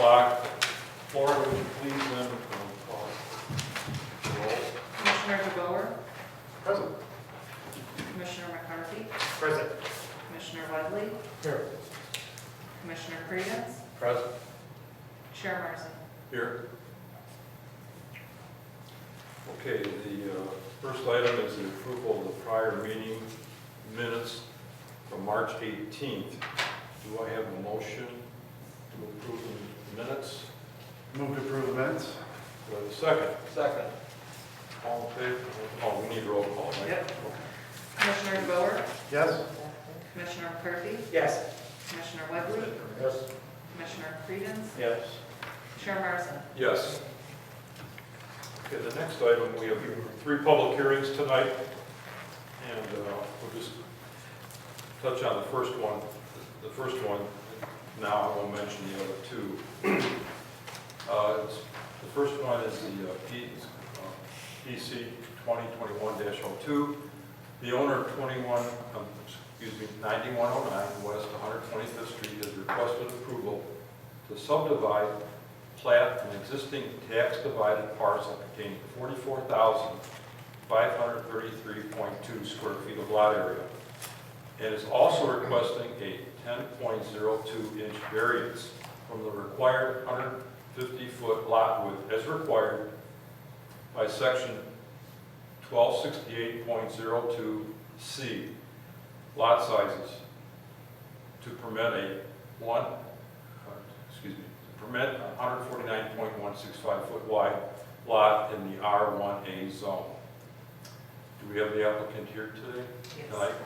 o'clock. Laura, would you please then call the roll? Commissioner DeBoer, Present. Commissioner McCarthy, Present. Commissioner Wadley, Here. Commissioner Credence, Present. Chair Marson. Here. Okay, the first item is the approval of the prior meeting minutes from March 18th. Do I have a motion to approve the minutes? Move to approve the minutes. Do I have a second? Second. All in favor? Oh, we need roll call, right? Yep. Commissioner DeBoer, Yes. Commissioner McCarthy, Yes. Commissioner Wadley, Yes. Commissioner Credence, Yes. Chair Marson. Yes. Okay, the next item, we have 3 public hearings tonight, and we'll just touch on the first one. The first one, now I won't mention the other 2. The first one is the PC 2021-02. The owner of 9109 West 125th Street has requested approval to subdivide, plat an existing tax-divided parcel containing 44,533.2 square feet of lot area, and is also requesting a 10.02-inch variance from the required 150-foot lot width as required by section 1268.02C, lot sizes, to permit a 149.165-foot wide lot in the R1A zone. Do we have the applicant here today? Yes. Tonight?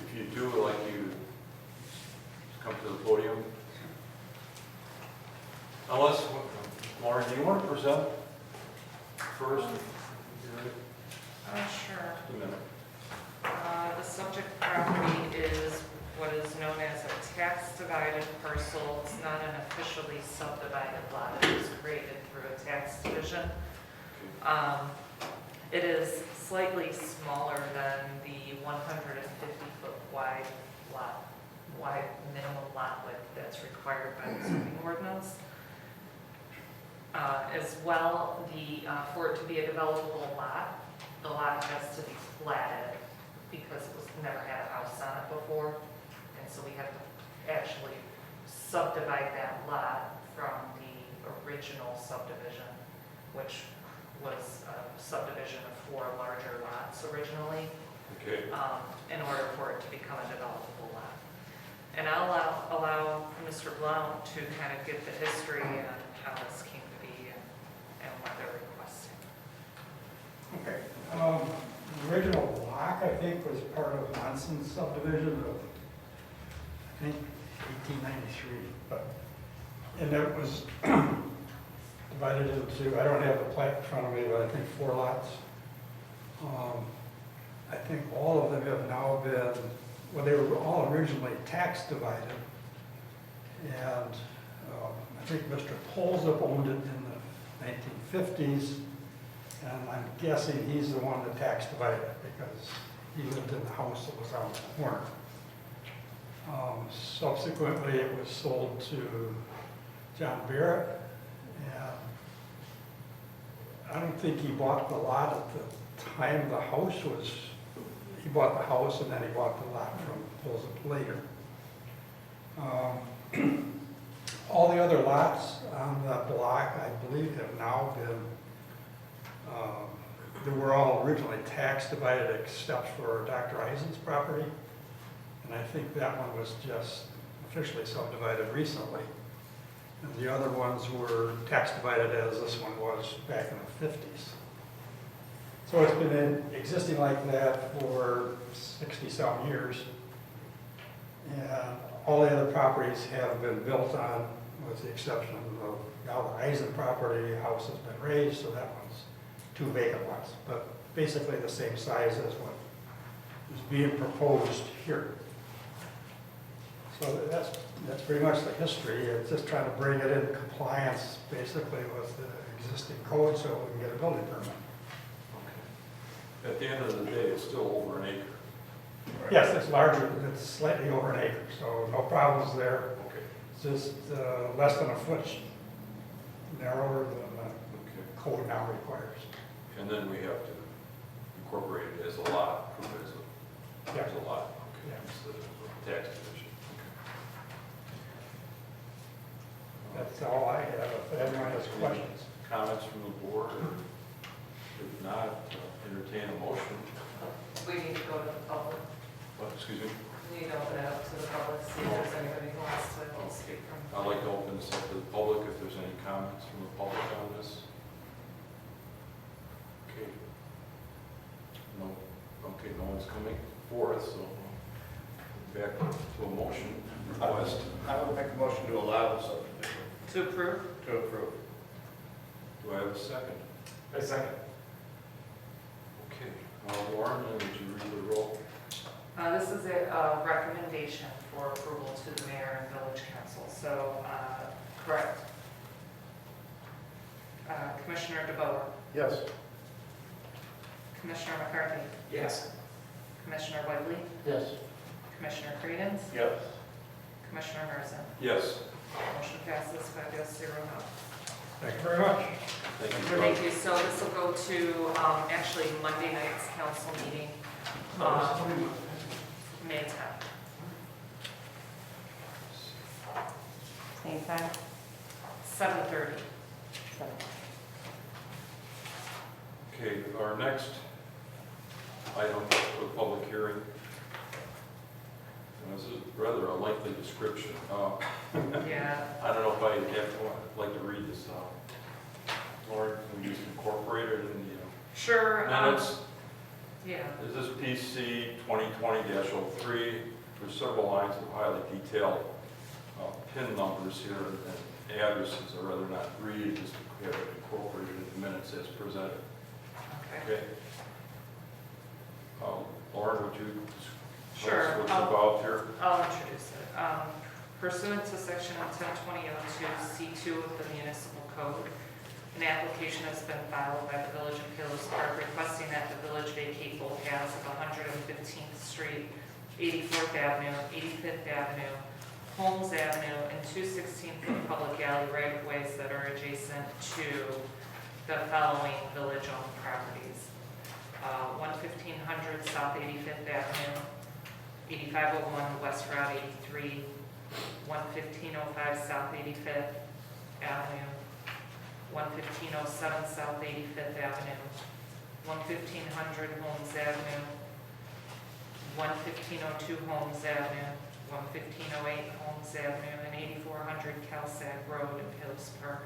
If you do, I'd like you to come to the podium. Unless, Lauren, do you want to present first? Sure. Just a minute. The subject property is what is known as a tax-divided parcel. It's not an officially subdivided lot. It was created through a tax division. It is slightly smaller than the 150-foot wide minimum lot width that's required by the zoning ordinance. As well, for it to be a developable lot, the lot has to be platted because it was never had a house on it before. And so we have to actually subdivide that lot from the original subdivision, which was a subdivision of 4 larger lots originally, Okay. in order for it to become a developable lot. And I'll allow Mr. Blount to kind of give the history and how this came to be and what they're requesting. Okay, the original block, I think, was part of Monson's subdivision of, I think, 1893, and it was divided into, I don't have the plat in front of me, but I think 4 lots. I think all of them have now been, well, they were all originally tax divided, and I think Mr. Polzup owned it in the 1950s, and I'm guessing he's the one that tax divided it because he lived in the house that was on the corner. Subsequently, it was sold to John Barrett, and I don't think he bought the lot at the time the house was, he bought the house and then he bought the lot from Polzup later. All the other lots on the block, I believe, have now been, they were all originally tax divided except for Dr. Eisen's property. And I think that one was just officially subdivided recently. And the other ones were tax divided as this one was back in the 50s. So it's been existing like that for 60-some years. And all the other properties have been built on, with the exception of now the Eisen property, house has been raised, so that one's 2 vacant lots, but basically the same size as what is being proposed here. So that's pretty much the history. It's just trying to bring it in compliance basically with the existing code so we can get a building permit. Okay. At the end of the day, it's still over an acre. Right? Yes, it's larger, it's slightly over an acre, so no problems there. Okay. just less than a foot narrower than the Okay. code now requires. And then we have to incorporate it as a lot, prove it Yeah. as a lot, okay, Yeah. instead of a tax division. That's all I have. If anyone has questions. Comments from the board? If not, entertain a motion. We need to go to the public. What, excuse me? We need to open it up to the public, see if there's anybody who wants to speak from. I'd like to open this up to the public, if there's any comments from the public on this. Okay. No, okay, no one's coming forth, so back to a motion request. I would make a motion to allow the subdivision. To approve? To approve. Do I have a second? A second. Okay, Lauren, would you read the roll? This is a recommendation for approval to the mayor and village council, so, correct. Commissioner DeBoer, Yes. Commissioner McCarthy, Yes. Commissioner Whiteley, Yes. Commissioner Credence, Yes. Commissioner Merson. Yes. Motion passes 5-0 no. Thank you very much. Thank you. Thank you. So this will go to, actually Monday night's council meeting, May 10th. Same time? 7:30. Okay, our next item for the public hearing. And this is rather a lengthy description. Yeah. I don't know if I'd like to read this out. Lauren, can we just incorporate it in the Sure. minutes? Yeah. This is PC 2020-03. There's several lines of highly detailed PIN numbers here and addresses. I'd rather not read, just have it incorporated in the minutes as presented. Okay. Okay. Lauren, would you tell Sure. us what's involved here? I'll introduce it. Pursuant to section 1020.02 C2 of the municipal code, an application has been filed by the Village of Palos Park requesting that the village vacate both halves of 115th Street, 84th Avenue, 85th Avenue, Holmes Avenue, and two 16-foot public alley right-of-ways that are adjacent to the following village-owned properties. 1500 South 85th Avenue, 8501 West Route 83, 11505 South 85th Avenue, 11507 South 85th Avenue, 11500 Holmes Avenue, 11502 Holmes Avenue, 11508 Holmes Avenue, and 8400 Calsac Road in Palos Park.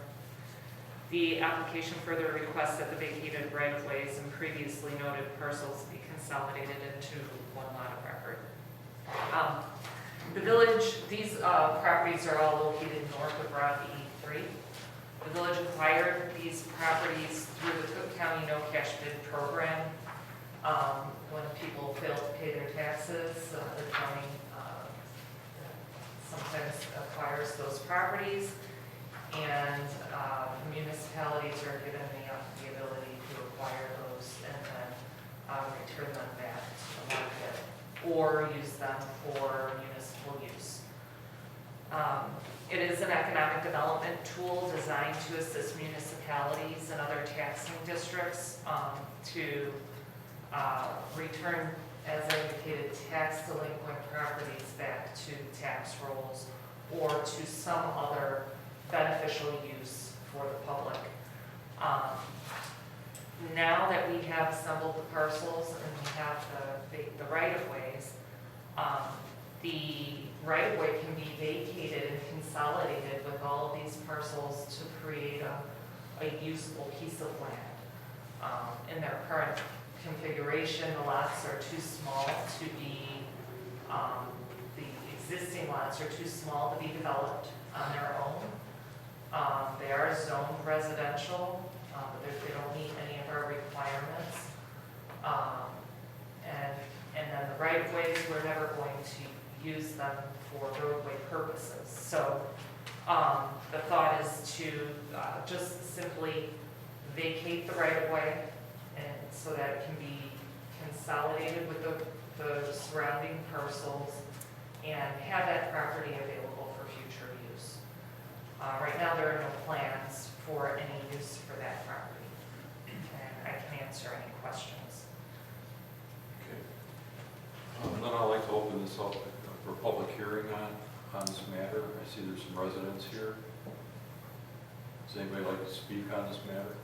The application further requests that the vacated right-of-ways and previously noted parcels be consolidated into one lot of record. The village, these properties are all located north of Route 83. The village acquired these properties through the Cook County No Cash Bid program. When people fail to pay their taxes, the county sometimes acquires those properties, and municipalities are given the ability to acquire those and then return them back to the market or use them for municipal use. It is an economic development tool designed to assist municipalities and other taxing districts to return, as indicated, tax delinquent properties back to tax rolls or to some other beneficial use for the public. Now that we have assembled the parcels and we have the right-of-ways, the right-of-way can be vacated and consolidated with all of these parcels to create a usable piece of land. In their current configuration, the lots are too small to be, the existing lots are too small to be developed on their own. They are zoned residential, but they don't meet any of our requirements. And then the right-of-ways, we're never going to use them for roadway purposes. So the thought is to just simply vacate the right-of-way and so that it can be consolidated with the surrounding parcels and have that property available for future use. Right now, there are no plans for any use for that property, and I can answer any questions. Okay. And then I'd like to open this up for public hearing on this matter. I see there's some residents here. Does anybody like to speak on this matter?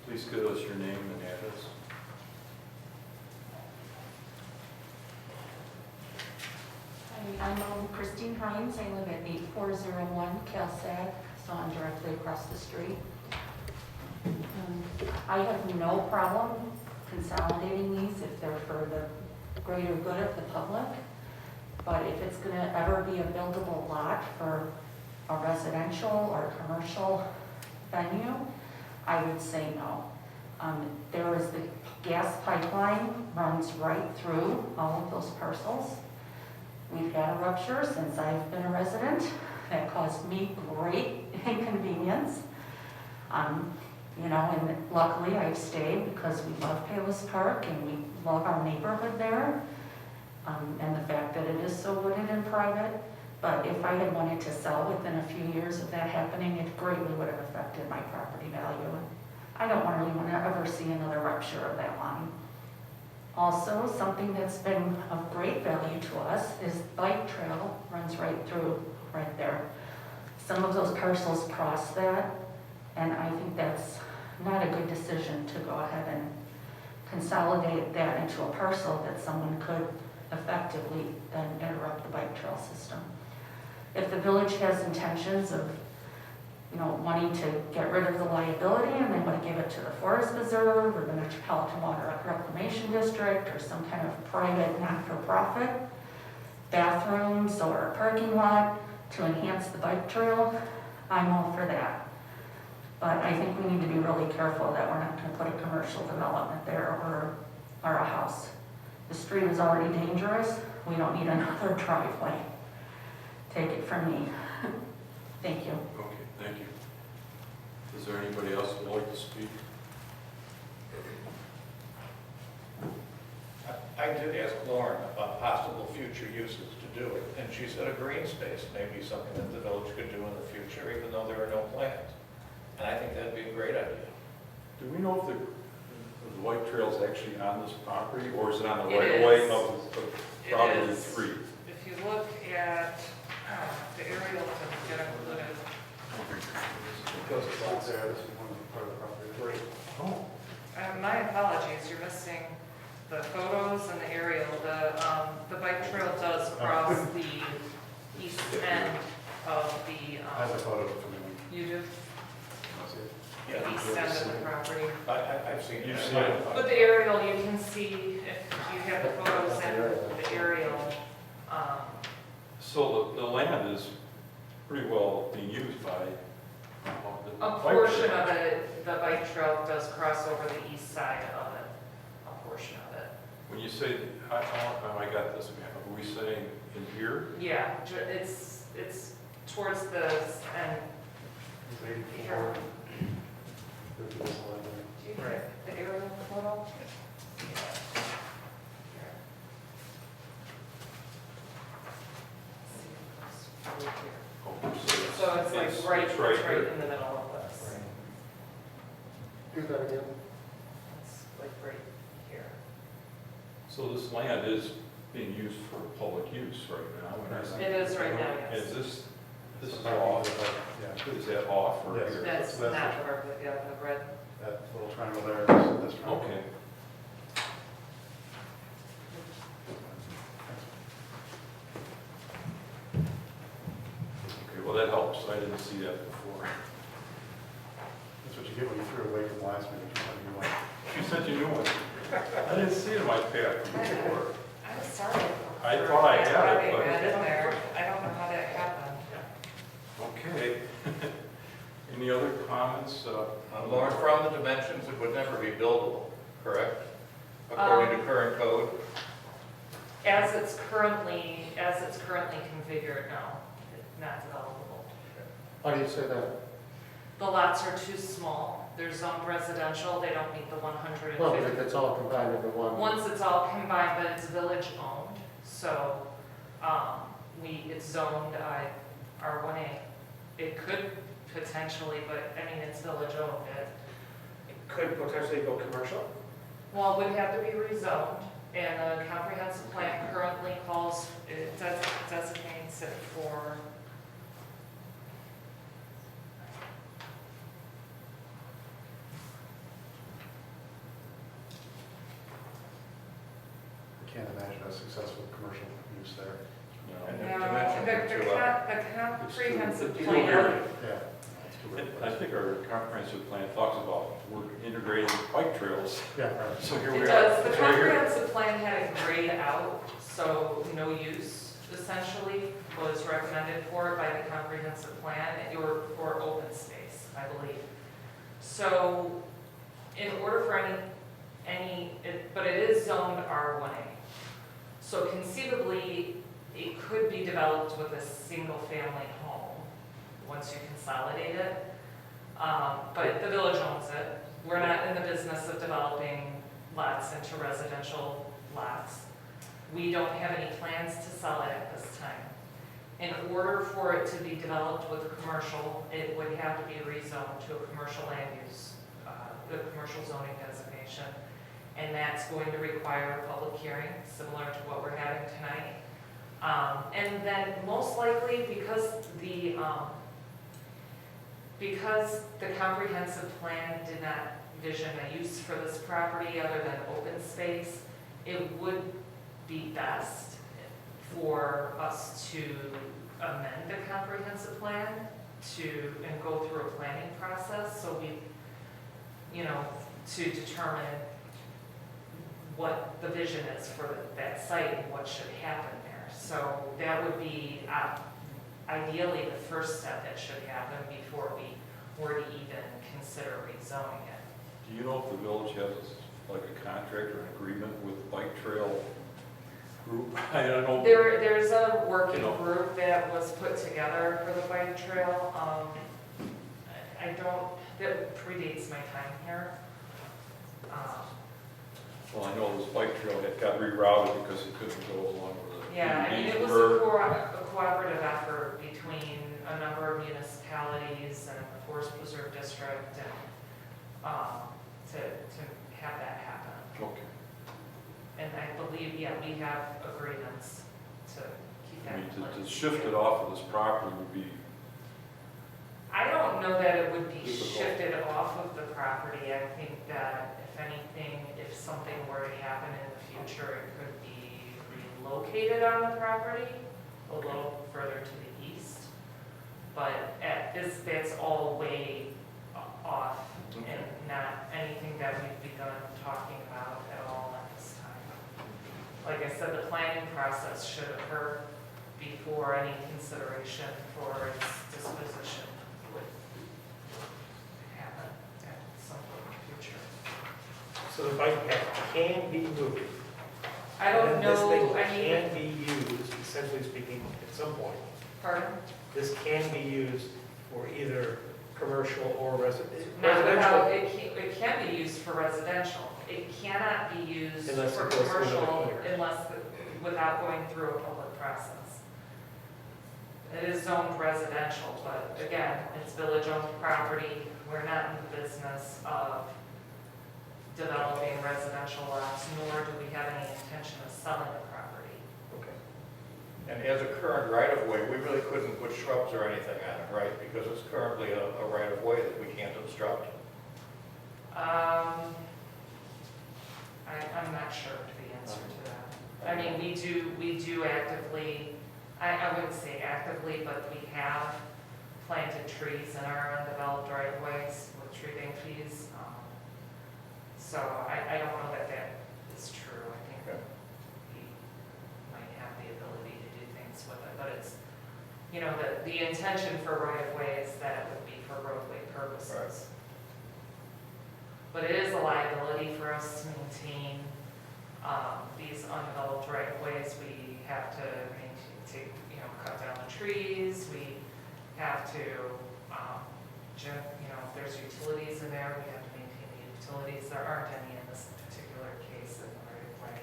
Please give us your name and address. Hi, I'm Christine Hines. I live at 8401 Calsag, so I'm directly across the street. I have no problem consolidating these if they're for the greater good of the public. But if it's going to ever be a buildable lot for a residential or commercial venue, I would say no. There is the gas pipeline runs right through all of those parcels. We've had a rupture since I've been a resident. That caused me great inconvenience. And luckily I've stayed because we love Palos Park and we love our neighborhood there. And the fact that it is so wooded and private. But if I had wanted to sell within a few years of that happening, it greatly would have affected my property value. I don't really want to ever see another rupture of that line. Also, something that's been of great value to us is bike trail runs right through right there. Some of those parcels cross that, and I think that's not a good decision to go ahead and consolidate that into a parcel that someone could effectively then interrupt the bike trail system. If the village has intentions of wanting to get rid of the liability and they want to give it to the Forest Preserve or the Metropolitan Water Reclamation District or some kind of private not-for-profit bathrooms or a parking lot to enhance the bike trail, I'm all for that. But I think we need to be really careful that we're not going to put a commercial development there or a house. The street is already dangerous. We don't need another driveway. Take it from me. Thank you. Okay, thank you. Is there anybody else who would like to speak? I did ask Lauren about possible future uses to do it, and she said a green space may be something that the village could do in the future, even though there are no plans. And I think that'd be a great idea. Do we know if the bike trail is actually on this property, or is it on the It right of way is. of It probably is. 3? If you look at the aerial to get included, Because it's not there. This is one part of the property. Great. Oh, my apologies, you're missing the photos and the aerial. The bike trail does cross the east end of the, I have a photo from him. you do, Yeah, the east end of the property. I've seen it. You've seen it? But the aerial, you can see, if you have the photos and the aerial, so the land is pretty well being used by the a bike portion trail. of it, the bike trail does cross over the east side of it, a portion of it. When you say, I got this map, are we saying in here? Yeah, it's towards the end. Here. Do you have the aerial photo? Oh, So it's like right, it's it's right right here. in the middle of this. Do that again. It's like right here. So this land is being used for public use right now? and is- It is right now, yes. Is this is off? Is that off or Yes. here? That's that's not part of it, yeah, the red. That little triangle there is this triangle. Okay. Okay, well, that helps. I didn't see that before. That's what you get when you threw away from last meeting. She sent you a new one. I didn't see it in my pack before. I'm sorry. I thought I had it, Probably but- had in there. I don't know how that happened. Okay. Any other comments? Lauren, from the dimensions, it would never be buildable, correct? According to current code? As it's currently configured now, it's not developable. How do you say that? The lots are too small. They're zoned residential, they don't meet the Well, but 150. if it's all combined into one. Once it's all combined, but it's village owned, so it's zoned R1A. It could potentially, but I mean, it's village owned. It could potentially go commercial. Well, it would have to be rezoned, and the comprehensive plan currently calls, it designates it for, I can't imagine a successful commercial use there. And no, the dimensions are too the comprehensive It's too plan. early. Yeah. That's too early. I think our comprehensive plan talks about we're integrating bike trails. Yeah, right. So here we It are. does, the So here- comprehensive plan had it grayed out, so no use essentially was recommended for it by the comprehensive plan, or open space, I believe. So, in order for but it is zoned R1A. So conceivably, it could be developed with a single-family home, once you consolidate it. But the village owns it. We're not in the business of developing lots into residential lots. We don't have any plans to sell it at this time. In order for it to be developed with commercial, it would have to be rezoned to a commercial land use, the commercial zoning designation. And that's going to require a public hearing, similar to what we're having tonight. And then most likely, because the comprehensive plan did not vision a use for this property other than open space, it would be best for us to amend the comprehensive plan and go through a planning process, so we, to determine what the vision is for that site and what should happen there. So that would be ideally the first step that should happen before we were to even consider rezoning it. Do you know if the village has like a contract or an agreement with Bike Trail Group? I don't know. There's a working You know. group that was put together for the bike trail. That predates my time here. Well, I know this bike trail had got rerouted because it couldn't go along with it. Yeah, I mean, it was a cooperative effort between a number of municipalities and the Forest Preserve District and, to have that happen. Okay. And I believe, we have agreements to keep I that mean, in place. to shift it off of this property would be, I don't know that it would be Difficult. shifted off of the property. I think that if anything, if something were to happen in the future, it could be relocated on the property a little further to the east. But that's all way off and not anything that we've begun talking about at all at this time. Like I said, the planning process should occur before any consideration for its disposition would happen at some point in the future. So the bike path can be moved. I don't And this know, thing I mean, can be used, essentially speaking, at some point. pardon? This can be used for either commercial or Not residential. without, it can be used for residential. It cannot be used Unless for it goes through another commercial cleaner. without going through a public process. It is zoned residential, but again, it's village-owned property. We're not in the business of developing residential lots, nor do we have any intention of selling the property. Okay. And as a current right-of-way, we really couldn't put shrubs or anything on it, right? Because it's currently a right-of-way that we can't obstruct. I'm not sure to the answer to that. I mean, we do actively, I wouldn't say actively, but we have planted trees in our undeveloped right-of-ways with tree bank fees. So I don't know that that is true. I think Okay. we might have the ability to do things with it, but it's, the intention for right-of-way is that it would be for roadway purposes. Right. But it is a liability for us to maintain these undeveloped right-of-ways. We have to cut down the trees, we have to, if there's utilities in there, we have to maintain the utilities. There aren't any in this particular case in the right-of-way.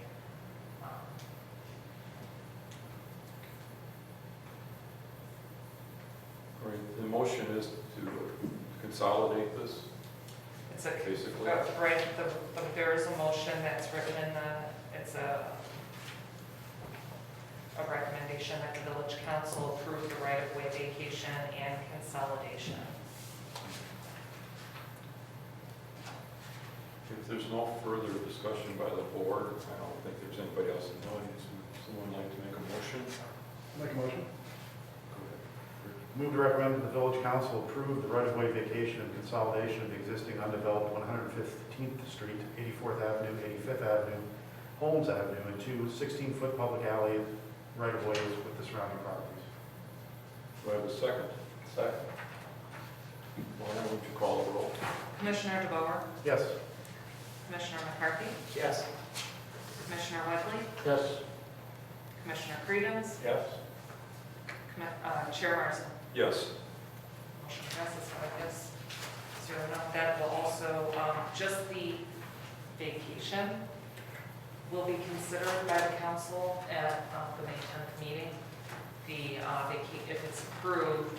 All right, the motion is to consolidate this, It's a, basically. right, there is a motion that's written in the, it's a recommendation that the village council approve the right-of-way vacation and consolidation. If there's no further discussion by the board, I don't think there's anybody else in the audience. Would someone like to make a motion? Make a motion. Go ahead. Move to recommend that the village council approve the right-of-way vacation and consolidation of the existing undeveloped 115th Street, 84th Avenue, 85th Avenue, Holmes Avenue, and two 16-foot public alley right-of-ways with the surrounding properties. Do I have a second? Second. Lorna, would you call the roll? Commissioner DeBoer, Yes. Commissioner McCarthy, Yes. Commissioner Whitley, Yes. Commissioner Credens, Yes? Chair Marson. Yes. Motion passes 5-0. That will also, just the vacation will be considered by the council at the May 10th meeting. The if it's approved,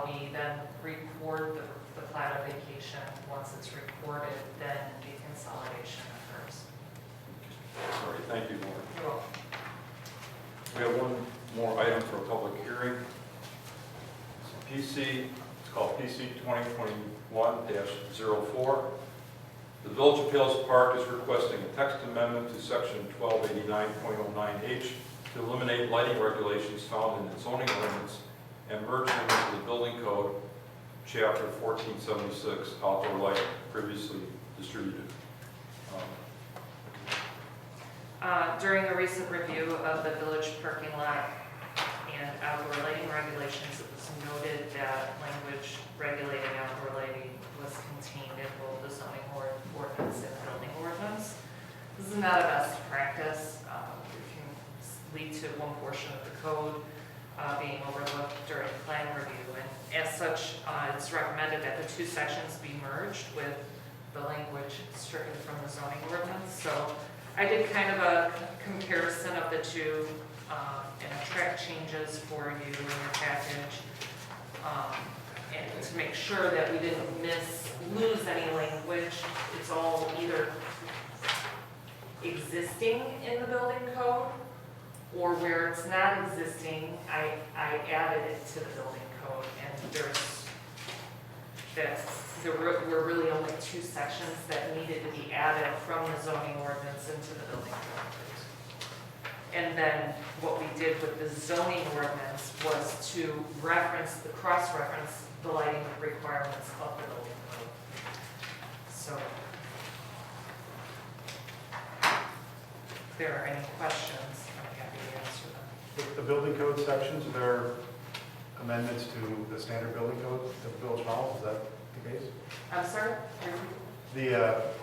we then record the plat of vacation. Once it's recorded, then the consolidation occurs. All right, thank you, Lorna. You're welcome. We have one more item for a public hearing. It's called PC 2021-04. The Village of Palos Park is requesting a text amendment to section 1289.09H to eliminate lighting regulations found in the zoning ordinance and merge them into the building code, chapter 1476, outdoor lighting, previously distributed. During a recent review of the village parking lot and outdoor lighting regulations, it was noted that language regulating outdoor lighting was contained in both the zoning ordinance and building ordinance. This is not a best practice. It can lead to one portion of the code being overlooked during plan review. And as such, it's recommended that the two sections be merged with the language stricken from the zoning ordinance. So I did kind of a comparison of the two and track changes for you in your package, and to make sure that we didn't lose any language. It's all either existing in the building code, or where it's not existing, I added it to the building code, and there were really only two sections that needed to be added from the zoning ordinance into the building code. And then what we did with the zoning ordinance was to cross-reference the lighting requirements of the building code. So, if there are any questions, I'm happy to answer them. The building code sections, are there amendments to the standard building code that the village follows? Is that the case? I'm sorry?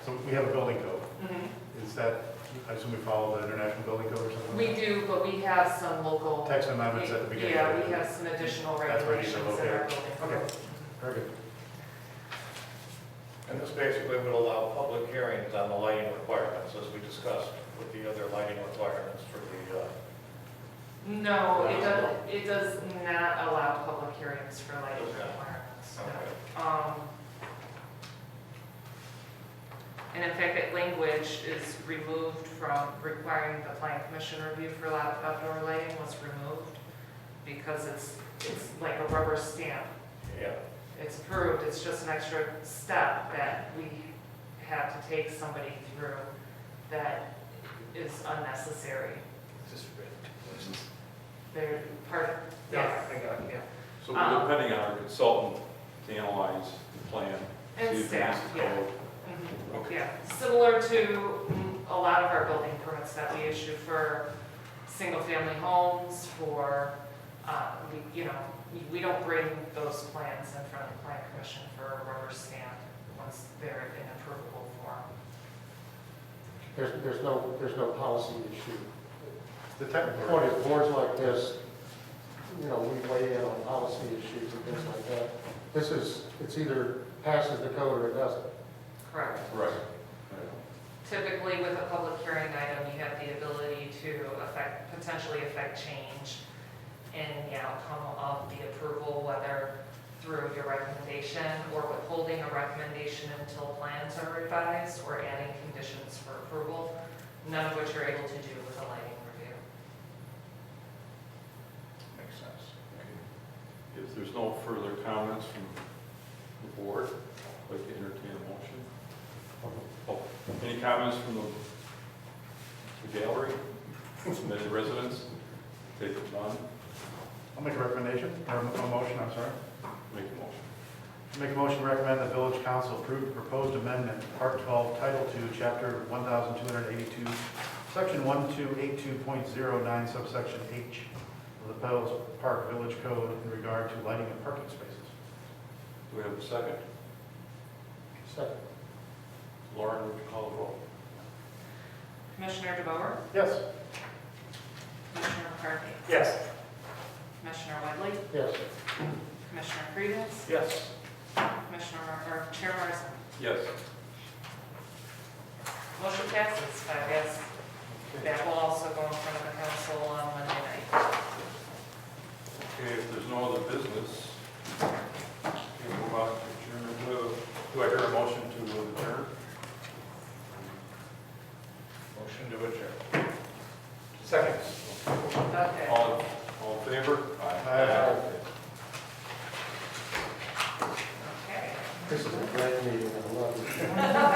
So we have a building code. Mhm. Is that, I assume we follow the international building code or something? We do, but we have some local. Text amendments at the beginning. Yeah, we have some additional That's where you regulations said, in our okay. building Okay. code. Very good. And this basically would allow public hearings on the lighting requirements, as we discussed with the other lighting requirements for the, No, it does not allow public hearings for lighting Does not. requirements. Okay. No. And in fact, that language is removed from requiring the plan commission review for outdoor lighting was removed because it's like a rubber stamp. yeah. It's approved, it's just an extra step that we have to take somebody through that is unnecessary. Just read. They're part, Yeah, yeah, I got it, yeah. So we're depending on our consultant to analyze the plan. and see if it staff, meets the yeah. code. Mhm. Okay. Yeah, similar to a lot of our building permits that we issue for single-family homes, for, we don't bring those plans in front of the plan commission for a rubber stamp once they're in approvable form. There's no policy issue. The The technical. point is, boards like this, we weigh in on policy issues and things like that. It's either passes the code or it doesn't. Correct. Right. Typically, with a public hearing item, you have the ability to potentially affect change in the outcome of the approval, whether through your recommendation or withholding a recommendation until plans are revised or adding conditions for approval, none of which you're able to do with a lighting review. Makes sense. If there's no further comments from the board, I'd like to entertain a motion. Oh, any comments from the gallery, submitted residents? Take it none, I'll make a recommendation, or a motion, I'm sorry. make a motion. Make a motion to recommend the village council approve the proposed amendment, Part 12, Title 2, Chapter 1282, Section 1282.09, subsection H of the Pellis Park Village Code in regard to lighting and parking spaces. Do we have a second? Second. Lauren, would you call the roll? Commissioner DeBoer? Yes. Commissioner McCarthy? Yes. Commissioner Whitley? Yes. Commissioner Creedence? Yes. Chair Morrison? Yes. Motion passes 5 yes. That will also go in front of the council on Monday night. Okay, if there's no other business, we'll move on to adjournment. Do I hear a motion to adjourn? Motion to adjourn. Second. Okay. All in favor? Aye. Okay. This is a great meeting, I love it.